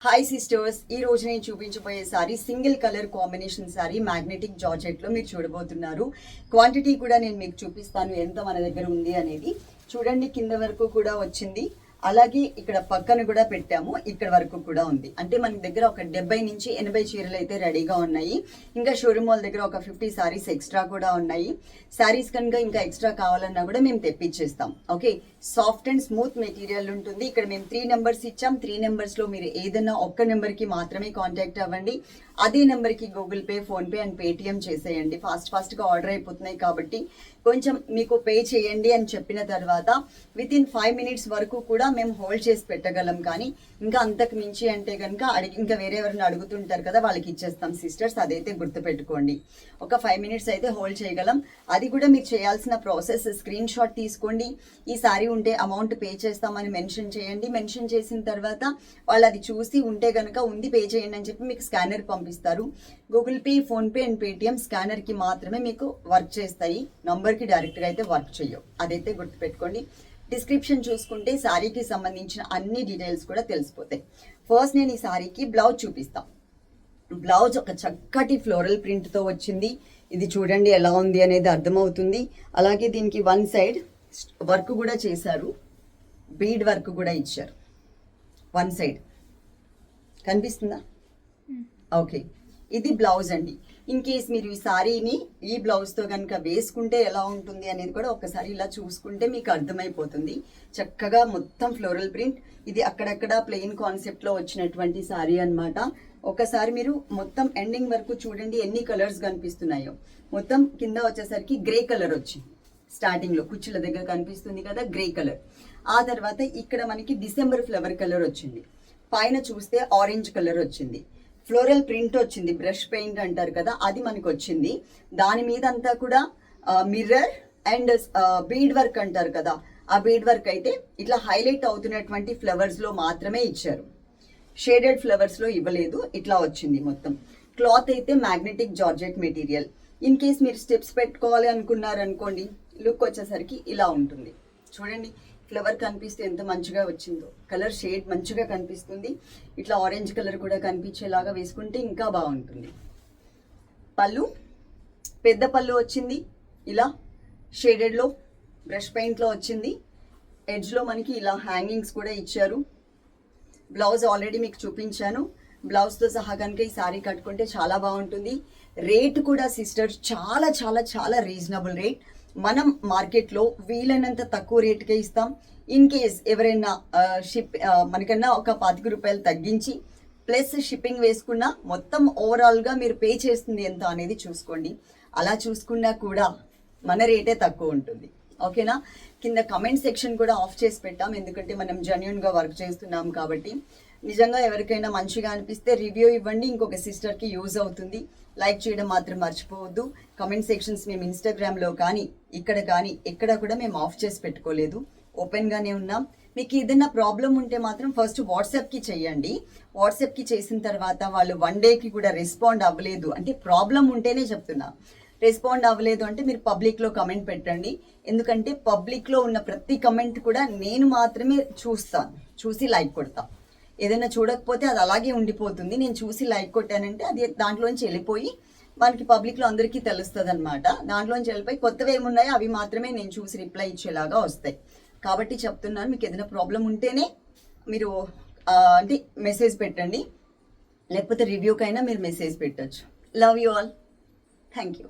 Hi sisters, ఈ రోజు నేను చూపించబోయే sari single colour combination sari magnetic georgette లో మీరు చూడబోతున్నారు. క్వాంటిటీ కూడా నేను మీకు చూపిస్తాను ఎంత మన దగ్గర ఉంది అనేది. చూడండి, కింద వరకు కూడా వచ్చింది. అలాగే ఇక్కడ పక్కన కూడా పెట్టాము, ఇక్కడ వరకు కూడా ఉంది. అంటే మన దగ్గర ఒక 70 నుంచి 80 చీరలు అయితే రెడీగా ఉన్నాయి. ఇంకా షోరూమ్ వాళ్ళ దగ్గర ఒక 50 సారీస్ ఎక్స్ట్రా కూడా ఉన్నాయి. సారీస్ కనుక ఇంకా ఎక్స్ట్రా కావాలన్నా కూడా మేము తెప్పించేస్తాం. Okay, soft and smooth material ఉంటుంది. ఇక్కడ మేము 3 నెంబర్స్ ఇచ్చాం. 3 నెంబర్స్ లో మీరు ఏదైనా ఒక్క నెంబర్ కి మాత్రమే కాంటాక్ట్ అవ్వండి. అదే నెంబర్ కి Google pay, phone pay and Paytm చేసేయండి. ఫాస్ట్ గా ఆర్డర్ అయిపోతున్నాయి కాబట్టి కొంచెం మీకు పే చేయండి అని చెప్పిన తర్వాత విత్ ఇన్ 5 minutes వరకు కూడా మేము హోల్డ్ చేసి పెట్టగలం. కానీ ఇంకా అంతకు మించి అంటే కనుక ఇంకా వేరే ఎవరైనా అడుగుతుంటారు కదా, వాళ్ళకి ఇచ్చేస్తాం సిస్టర్స్. అదైతే గుర్తుపెట్టుకోండి. ఒక 5 minutes అయితే హోల్డ్ చేయగలం. అది కూడా మీరు చేయాల్సిన ప్రాసెస్, స్క్రీన్ షాట్ తీసుకోండి. ఈ సారీ ఉంటే అమౌంట్ పే చేస్తామని మెన్షన్ చేయండి. మెన్షన్ చేసిన తర్వాత వాళ్ళు అది చూసి ఉంటే కనుక ఉంది పే చేయండి అని చెప్పి మీకు స్కానర్ పంపిస్తారు. Google pay, phone pay and Paytm scanner కి మాత్రమే మీకు వర్క్ చేస్తాయి, నంబర్ కి డైరెక్ట్ గా అయితే వర్క్ చేయవు. అదైతే గుర్తుపెట్టుకోండి. డిస్క్రిప్షన్ చూసుకుంటే శారీకి సంబంధించిన అన్ని డీటెయిల్స్ కూడా తెలిసిపోతాయి. ఫస్ట్ నేను ఈ శారీకి బ్లౌజ్ చూపిస్తాను. బ్లౌజ్ ఒక చక్కటి ఫ్లోరల్ ప్రింట్ తో వచ్చింది. ఇది చూడండి ఎలా ఉంది అనేది అర్థమవుతుంది. అలాగే దీనికి వన్ సైడ్ వర్క్ కూడా చేశారు, బీడ్ వర్క్ కూడా ఇచ్చారు. వన్ సైడ్ కనిపిస్తుందా? ఓకే, ఇది బ్లౌజ్ అండి. ఇన్ కేస్ మీరు ఈ సారీని ఈ బ్లౌజ్ తో కనుక వేసుకుంటే ఎలా ఉంటుంది అనేది కూడా ఒకసారి ఇలా చూసుకుంటే మీకు అర్థమైపోతుంది. చక్కగా మొత్తం ఫ్లోరల్ ప్రింట్. ఇది అక్కడక్కడ ప్లెయిన్ కాన్సెప్ట్ లో వచ్చినటువంటి సారీ అన్నమాట. ఒకసారి మీరు మొత్తం ఎండింగ్ వరకు చూడండి ఎన్ని కలర్స్ కనిపిస్తున్నాయో. మొత్తం కింద వచ్చేసరికి గ్రే కలర్ వచ్చింది. స్టార్టింగ్ లో కుచ్చుల దగ్గర కనిపిస్తుంది కదా గ్రే కలర్. ఆ తర్వాత ఇక్కడ మనకి డిసెంబర్ ఫ్లవర్ కలర్ వచ్చింది. పైన చూస్తే ఆరెంజ్ కలర్ వచ్చింది. ఫ్లోరల్ ప్రింట్ వచ్చింది, బ్రష్ పెయింట్ అంటారు కదా, అది మనకు వచ్చింది. దాని మీద అంతా కూడా మిర్రర్ అండ్ బీడ్ వర్క్ అంటారు కదా, ఆ బీడ్ వర్క్ అయితే ఇట్లా హైలైట్ అవుతున్నటువంటి ఫ్లవర్స్ లో మాత్రమే ఇచ్చారు. షేడెడ్ ఫ్లవర్స్ లో ఇవ్వలేదు. ఇట్లా వచ్చింది మొత్తం. క్లాత్ అయితే magnetic georgette material. In case మీరు స్టెప్స్ పెట్టుకోవాలి అనుకున్నారు అనుకోండి, లుక్ వచ్చేసరికి ఇలా ఉంటుంది. చూడండి, ఫ్లవర్ కనిపిస్తే ఎంత మంచిగా వచ్చిందో. కలర్ షేడ్ మంచిగా కనిపిస్తుంది. ఇట్లా ఆరెంజ్ కలర్ కూడా కనిపించేలాగా వేసుకుంటే ఇంకా బాగుంటుంది. పళ్ళు, పెద్ద పళ్ళు వచ్చింది. ఇలా షేడెడ్ లో బ్రష్ పెయింట్ లో వచ్చింది. ఎడ్జ్ లో మనకి ఇలా హ్యాంగింగ్స్ కూడా ఇచ్చారు. బ్లౌజ్ ఆల్రెడీ మీకు చూపించాను. బ్లౌజ్ తో సహా కనుక ఈ సారీ కట్టుకుంటే చాలా బాగుంటుంది. రేట్ కూడా సిస్టర్ చాలా చాలా చాలా రీజనబుల్ రేట్. మనం మార్కెట్లో వీలైనంత తక్కువ రేటుకే ఇస్తాం. ఇన్ కేస్ ఎవరైనా మనకన్నా ఒక 25 రూపాయలు తగ్గించి ప్లస్ షిప్పింగ్ వేసుకున్నా మొత్తం ఓవరాల్ గా మీరు పే చేస్తుంది ఎంత అనేది చూసుకోండి. అలా చూసుకున్నా కూడా మన రేటే తక్కువ ఉంటుంది. ఓకేనా? కింద కమెంట్ సెక్షన్ కూడా ఆఫ్ చేసి పెట్టాం, ఎందుకంటే మనం జెన్యూన్ గా వర్క్ చేస్తున్నాం కాబట్టి. నిజంగా ఎవరికైనా మంచిగా అనిపిస్తే రివ్యూ ఇవ్వండి, ఇంకొక సిస్టర్ కి యూజ్ అవుతుంది. లైక్ చేయడం మాత్రం మర్చిపోవద్దు. కమెంట్ సెక్షన్స్ మేము ఇన్స్టాగ్రామ్ లో కానీ ఇక్కడ కానీ ఎక్కడ కూడా మేము ఆఫ్ చేసి పెట్టుకోలేదు, ఓపెన్ గానే ఉన్నాం. మీకు ఏదైనా ప్రాబ్లం ఉంటే మాత్రం ఫస్ట్ వాట్సాప్ కి చెయ్యండి. వాట్సాప్ కి చేసిన తర్వాత వాళ్ళు 1 డేకి కూడా రెస్పాండ్ అవ్వలేదు అంటే ప్రాబ్లం ఉంటేనే చెప్తున్నా. రెస్పాండ్ అవ్వలేదు అంటే మీరు పబ్లిక్ లో కమెంట్ పెట్టండి. ఎందుకంటే పబ్లిక్ లో ఉన్న ప్రతి కమెంట్ కూడా నేను మాత్రమే చూస్తాను, చూసి లైక్ కొడతా. ఏదైనా చూడకపోతే అది అలాగే ఉండిపోతుంది. నేను చూసి లైక్ కొట్టానంటే అది దాంట్లోంచి వెళ్ళిపోయి మనకి పబ్లిక్ లో అందరికీ తెలుస్తుంది అనమాట. దాంట్లోంచి వెళ్ళిపోయి కొత్తవి ఏమున్నాయో అవి మాత్రమే నేను చూసి రిప్లై ఇచ్చేలాగా వస్తాయి. కాబట్టి చెప్తున్నాను, మీకు ఏదైనా ప్రాబ్లం ఉంటేనే మీరు అంటే మెసేజ్ పెట్టండి, లేకపోతే రివ్యూకైనా మీరు మెసేజ్ పెట్టచ్చు. Love you all. Thank you.